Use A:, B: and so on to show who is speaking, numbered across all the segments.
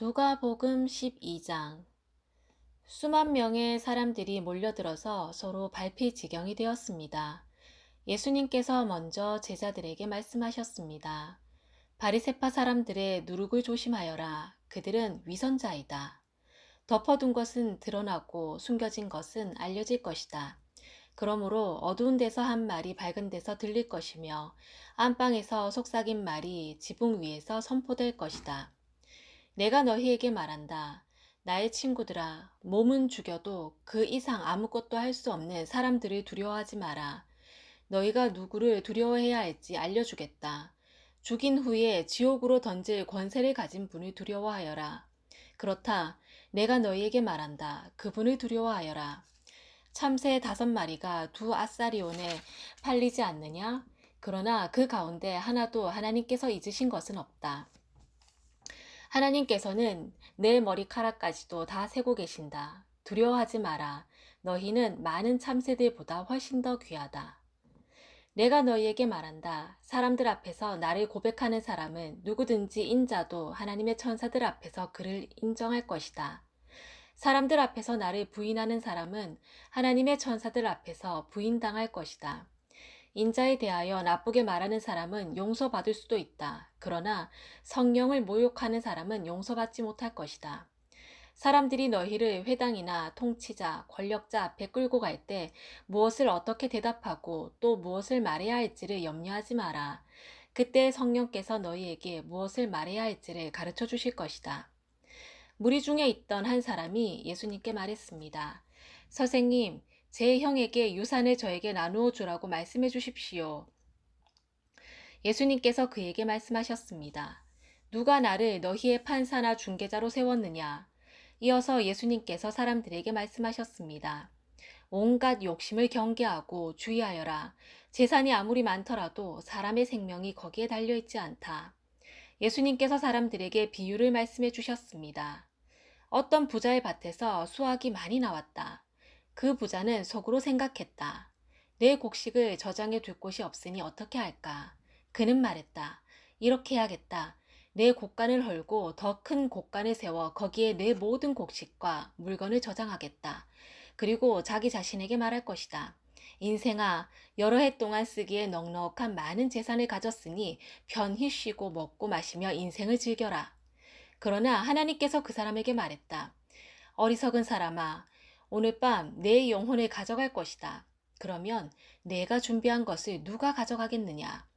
A: 누가복음 12장. 수만 명의 사람들이 몰려들어서 서로 밟힐 지경이 되었습니다. 예수님께서 먼저 제자들에게 말씀하셨습니다. 바리새파 사람들의 누룩을 조심하여라. 그들은 위선자이다. 덮어둔 것은 드러나고 숨겨진 것은 알려질 것이다. 그러므로 어두운 데서 한 말이 밝은 데서 들릴 것이며 안방에서 속삭인 말이 지붕 위에서 선포될 것이다. 내가 너희에게 말한다. 나의 친구들아, 몸은 죽여도 그 이상 아무것도 할 수 없는 사람들을 두려워하지 마라. 너희가 누구를 두려워해야 할지 알려주겠다. 죽인 후에 지옥으로 던질 권세를 가진 분을 두려워하여라. 그렇다. 내가 너희에게 말한다. 그분을 두려워하여라. 참새 5마리가 두 아사리온에 팔리지 않느냐? 그러나 그 가운데 하나도 하나님께서 잊으신 것은 없다. 하나님께서는 내 머리카락까지도 다 세고 계신다. 두려워하지 마라. 너희는 많은 참새들보다 훨씬 더 귀하다. 내가 너희에게 말한다. 사람들 앞에서 나를 고백하는 사람은 누구든지 인자도 하나님의 천사들 앞에서 그를 인정할 것이다. 사람들 앞에서 나를 부인하는 사람은 하나님의 천사들 앞에서 부인당할 것이다. 인자에 대하여 나쁘게 말하는 사람은 용서받을 수도 있다. 그러나 성령을 모욕하는 사람은 용서받지 못할 것이다. 사람들이 너희를 회당이나 통치자, 권력자 앞에 끌고 갈 때 무엇을 어떻게 대답하고 또 무엇을 말해야 할지를 염려하지 마라. 그때 성령께서 너희에게 무엇을 말해야 할지를 가르쳐 주실 것이다. 무리 중에 있던 한 사람이 예수님께 말했습니다. 선생님, 제 형에게 유산을 저에게 나누어 주라고 말씀해 주십시오. 예수님께서 그에게 말씀하셨습니다. 누가 나를 너희의 판사나 중개자로 세웠느냐? 이어서 예수님께서 사람들에게 말씀하셨습니다. 온갖 욕심을 경계하고 주의하여라. 재산이 아무리 많더라도 사람의 생명이 거기에 달려있지 않다. 예수님께서 사람들에게 비유를 말씀해 주셨습니다. 어떤 부자의 밭에서 수확이 많이 나왔다. 그 부자는 속으로 생각했다. 내 곡식을 저장해 둘 곳이 없으니 어떻게 할까? 그는 말했다. 이렇게 해야겠다. 내 곡간을 헐고 더 큰 곡간을 세워 거기에 내 모든 곡식과 물건을 저장하겠다. 그리고 자기 자신에게 말할 것이다. 인생아, 여러 해 동안 쓰기에 넉넉한 많은 재산을 가졌으니 편히 쉬고 먹고 마시며 인생을 즐겨라. 그러나 하나님께서 그 사람에게 말했다. 어리석은 사람아, 오늘 밤 내 영혼을 가져갈 것이다. 그러면 내가 준비한 것을 누가 가져가겠느냐?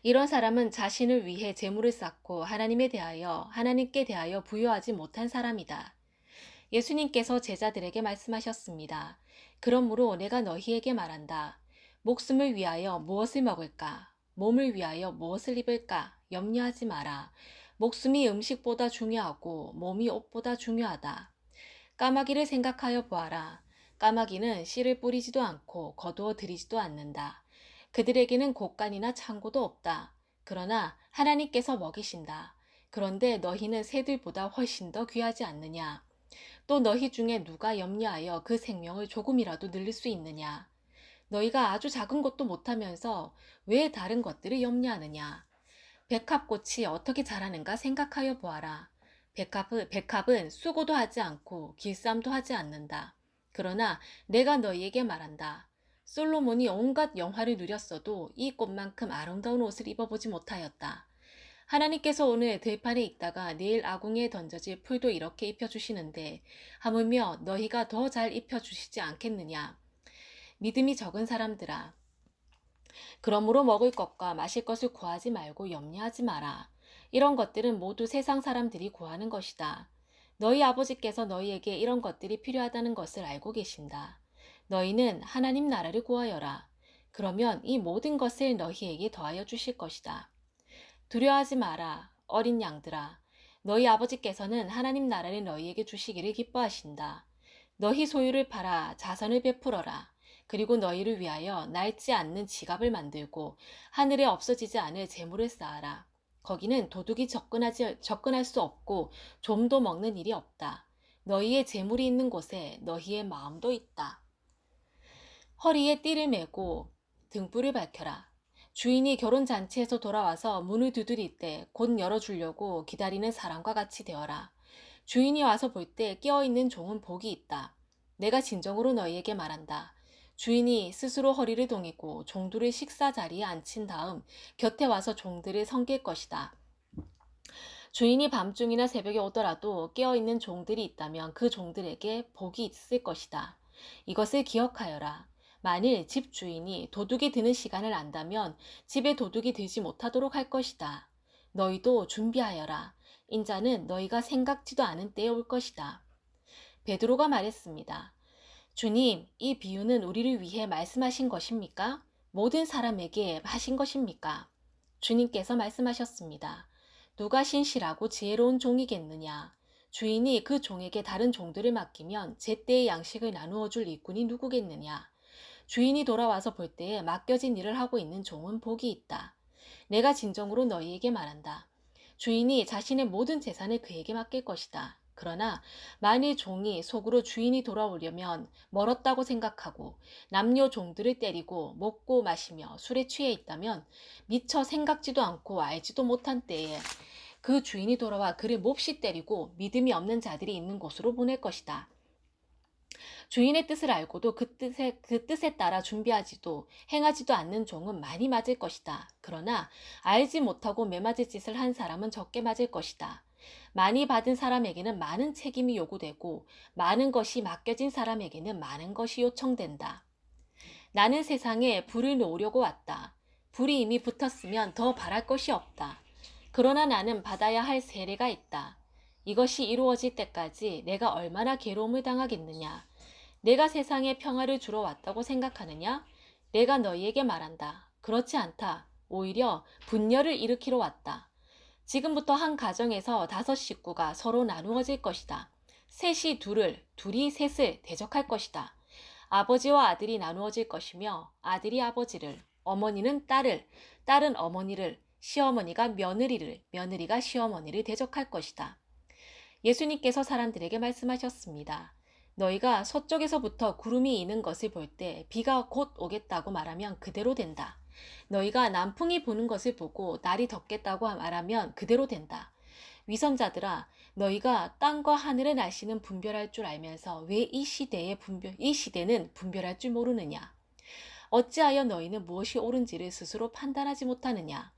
A: 이런 사람은 자신을 위해 재물을 쌓고 하나님께 대하여 부여하지 못한 사람이다. 예수님께서 제자들에게 말씀하셨습니다. 그러므로 내가 너희에게 말한다. 목숨을 위하여 무엇을 먹을까? 몸을 위하여 무엇을 입을까? 염려하지 마라. 목숨이 음식보다 중요하고 몸이 옷보다 중요하다. 까마귀를 생각하여 보아라. 까마귀는 씨를 뿌리지도 않고 거두어 들이지도 않는다. 그들에게는 곡간이나 창고도 없다. 그러나 하나님께서 먹이신다. 그런데 너희는 새들보다 훨씬 더 귀하지 않느냐? 또 너희 중에 누가 염려하여 그 생명을 조금이라도 늘릴 수 있느냐? 너희가 아주 작은 것도 못하면서 왜 다른 것들을 염려하느냐? 백합꽃이 어떻게 자라는가 생각하여 보아라. 백합은 수고도 하지 않고 길쌈도 하지 않는다. 그러나 내가 너희에게 말한다. 솔로몬이 온갖 영화를 누렸어도 이 꽃만큼 아름다운 옷을 입어보지 못하였다. 하나님께서 오늘 들판에 있다가 내일 아궁이에 던져질 풀도 이렇게 입혀주시는데 하물며 너희가 더 잘 입혀주시지 않겠느냐. 믿음이 적은 사람들아. 그러므로 먹을 것과 마실 것을 구하지 말고 염려하지 마라. 이런 것들은 모두 세상 사람들이 구하는 것이다. 너희 아버지께서 너희에게 이런 것들이 필요하다는 것을 알고 계신다. 너희는 하나님 나라를 구하여라. 그러면 이 모든 것을 너희에게 더하여 주실 것이다. 두려워하지 마라, 어린 양들아. 너희 아버지께서는 하나님 나라를 너희에게 주시기를 기뻐하신다. 너희 소유를 팔아 자선을 베풀어라. 그리고 너희를 위하여 낡지 않는 지갑을 만들고 하늘에 없어지지 않을 재물을 쌓아라. 거기는 도둑이 접근할 수 없고 좀도 먹는 일이 없다. 너희의 재물이 있는 곳에 너희의 마음도 있다. 허리에 띠를 메고 등불을 밝혀라. 주인이 결혼잔치에서 돌아와서 문을 두드릴 때 곧 열어주려고 기다리는 사람과 같이 되어라. 주인이 와서 볼 때 깨어있는 종은 복이 있다. 내가 진정으로 너희에게 말한다. 주인이 스스로 허리를 동이고 종들을 식사 자리에 앉힌 다음 곁에 와서 종들을 섬길 것이다. 주인이 밤중이나 새벽에 오더라도 깨어있는 종들이 있다면 그 종들에게 복이 있을 것이다. 이것을 기억하여라. 만일 집 주인이 도둑이 드는 시간을 안다면 집에 도둑이 들지 못하도록 할 것이다. 너희도 준비하여라. 인자는 너희가 생각지도 않은 때에 올 것이다. 베드로가 말했습니다. 주님, 이 비유는 우리를 위해 말씀하신 것입니까? 모든 사람에게 하신 것입니까? 주님께서 말씀하셨습니다. 누가 신실하고 지혜로운 종이겠느냐? 주인이 그 종에게 다른 종들을 맡기면 제때의 양식을 나누어 줄 일꾼이 누구겠느냐? 주인이 돌아와서 볼 때에 맡겨진 일을 하고 있는 종은 복이 있다. 내가 진정으로 너희에게 말한다. 주인이 자신의 모든 재산을 그에게 맡길 것이다. 그러나 만일 종이 속으로 주인이 돌아오려면 멀었다고 생각하고 남녀 종들을 때리고 먹고 마시며 술에 취해 있다면 미처 생각지도 않고 알지도 못한 때에 그 주인이 돌아와 그를 몹시 때리고 믿음이 없는 자들이 있는 곳으로 보낼 것이다. 주인의 뜻을 알고도 그 뜻에 따라 준비하지도 행하지도 않는 종은 많이 맞을 것이다. 그러나 알지 못하고 매맞을 짓을 한 사람은 적게 맞을 것이다. 많이 받은 사람에게는 많은 책임이 요구되고 많은 것이 맡겨진 사람에게는 많은 것이 요청된다. 나는 세상에 불을 놓으려고 왔다. 불이 이미 붙었으면 더 바랄 것이 없다. 그러나 나는 받아야 할 세례가 있다. 이것이 이루어질 때까지 내가 얼마나 괴로움을 당하겠느냐. 내가 세상에 평화를 주러 왔다고 생각하느냐? 내가 너희에게 말한다. 그렇지 않다. 오히려 분열을 일으키러 왔다. 지금부터 한 가정에서 5 식구가 서로 나누어질 것이다. 셋이 둘을, 둘이 셋을 대적할 것이다. 아버지와 아들이 나누어질 것이며 아들이 아버지를, 어머니는 딸을, 딸은 어머니를, 시어머니가 며느리를, 며느리가 시어머니를 대적할 것이다. 예수님께서 사람들에게 말씀하셨습니다. 너희가 서쪽에서부터 구름이 이는 것을 볼 때 비가 곧 오겠다고 말하면 그대로 된다. 너희가 남풍이 부는 것을 보고 날이 덥겠다고 말하면 그대로 된다. 위선자들아, 너희가 땅과 하늘의 날씨는 분별할 줄 알면서 왜 이 시대는 분별할 줄 모르느냐? 어찌하여 너희는 무엇이 옳은지를 스스로 판단하지 못하느냐?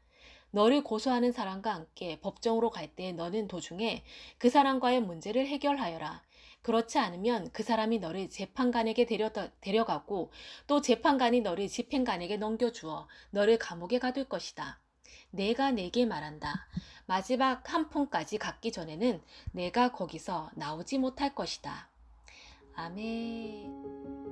A: 너를 고소하는 사람과 함께 법정으로 갈 때 너는 도중에 그 사람과의 문제를 해결하여라. 그렇지 않으면 그 사람이 너를 재판관에게 데려가고 또 재판관이 너를 집행관에게 넘겨주어 너를 감옥에 가둘 것이다. 내가 네게 말한다. 마지막 한 푼까지 갚기 전에는 내가 거기서 나오지 못할 것이다. 아멘.